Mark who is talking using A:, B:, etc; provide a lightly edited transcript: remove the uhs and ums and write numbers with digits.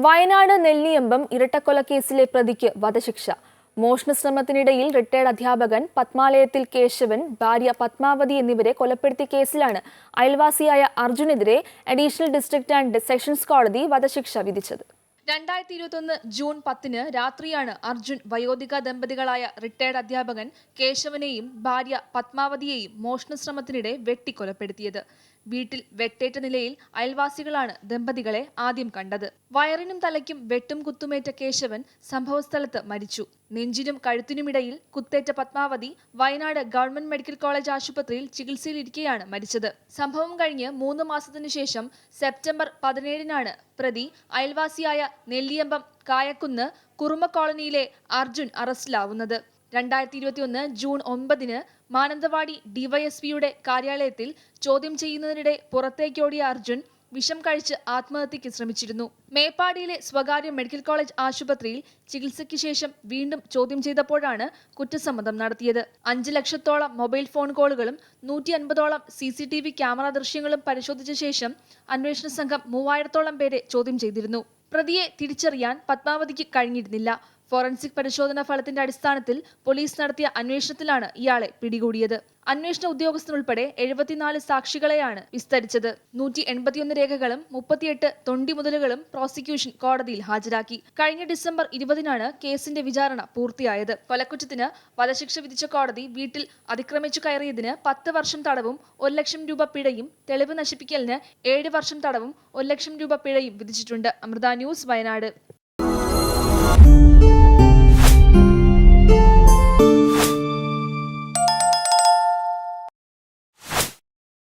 A: വയനാട് നെല്ലിയമ്പം ഇരട്ടക്കൊലക്കേസിലെ പ്രതിക്ക് വധശിക്ഷ. മോഷണശ്രമത്തിനിടയിൽ റിട്ടയർഡ് അധ്യാപകൻ പത്മാലയത്തിൽ കേശവൻ, ഭാര്യ പത്മാവതി എന്നിവരെ കൊലപ്പെടുത്തിയ കേസിലാണ് അയൽവാസിയായ അർജുനെതിരെ അഡീഷണൽ ഡിസ്ട്രിക്ട് ആൻഡ് സെഷൻസ് കോടതി വധശിക്ഷ വിധിച്ചത്.
B: 2021 ജൂൺ 10 രാത്രിയാണ് അർജുൻ വയോധിക ദമ്പതികളായ റിട്ടയർഡ് അധ്യാപകൻ കേശവനെയും ഭാര്യ പത്മാവതിയെയും മോഷണശ്രമത്തിനിടെ വെട്ടിക്കൊലപ്പെടുത്തിയത്. വീട്ടിൽ വെട്ടേറ്റ നിലയിൽ അയൽവാസികളാണ് ദമ്പതികളെ ആദ്യം കണ്ടത്. വയറിനും തലയ്ക്കും വെട്ടും കുത്തുമേറ്റ കേശവൻ സംഭവസ്ഥലത്ത് മരിച്ചു. നെഞ്ചിനും കഴുത്തിനുമിടയിൽ കുത്തേറ്റ Padmavathi Wayanad government medical college ആശുപത്രിയിൽ ചികിത്സയിലിരിക്കെയാണ് മരിച്ചത്. സംഭവം കഴിഞ്ഞ് 3 മാസത്തിനു ശേഷം സെപ്റ്റംബർ 17 പ്രതി അയൽവാസിയായ നെല്ലിയമ്പം കായക്കുന്ന് കുറുമ കോളനിയിലെ അർജുൻ അറസ്റ്റിലാവുന്നത്. 2021 ജൂൺ 9 മാനന്തവാടി ഡിവൈഎസ്പിയുടെ കാര്യാലയത്തിൽ ചോദ്യം ചെയ്യുന്നതിനിടെ പുറത്തേക്കോടിയ അർജുൻ വിഷം കഴിച്ച് ആത്മഹത്യയ്ക്ക് ശ്രമിച്ചിരുന്നു. മേപ്പാടിയിലെ സ്വകാര്യ മെഡിക്കൽ കോളേജ് ആശുപത്രിയിൽ ചികിത്സയ്ക്ക് ശേഷം വീണ്ടും ചോദ്യം ചെയ്തപ്പോഴാണ് കുറ്റസമ്മതം നടത്തിയത്. 5 ലക്ഷത്തോളം മൊബൈൽ ഫോൺ കോളുകളും 150ഓളം CCTV ക്യാമറ ദൃശ്യങ്ങളും പരിശോധിച്ച ശേഷം അന്വേഷണ സംഘം 3000ഓളം പേരെ ചോദ്യം ചെയ്തിരുന്നു. പ്രതിയെ തിരിച്ചറിയാൻ പത്മാവതിക്ക് കഴിഞ്ഞിരുന്നില്ല. ഫോറൻസിക് പരിശോധനാ ഫലത്തിന്റെ അടിസ്ഥാനത്തിൽ പോലീസ് നടത്തിയ അന്വേഷണത്തിലാണ് ഇയാളെ പിടികൂടിയത്. അന്വേഷണ ഉദ്യോഗസ്ഥനുൾപ്പെടെ 74 സാക്ഷികളെയാണ് വിസ്തരിച്ചത്. 181 രേഖകളും 38 തൊണ്ടിമുതലുകളും പ്രോസിക്യൂഷൻ കോടതിയിൽ ഹാജരാക്കി. കഴിഞ്ഞ ഡിസംബർ 20 കേസിന്റെ വിചാരണ പൂർത്തിയായത്. കൊലക്കുറ്റത്തിന് വധശിക്ഷ വിധിച്ച കോടതി വീട്ടിൽ അതിക്രമിച്ചു കയറിയതിന് 10 വർഷം തടവും 1 ലക്ഷം രൂപ പിഴയും, തെളിവ് നശിപ്പിക്കലിന് 7 വർഷം തടവും 1 ലക്ഷം രൂപ പിഴയും വിധിച്ചിട്ടുണ്ട്. അമൃത ന്യൂസ്, വയനാട്.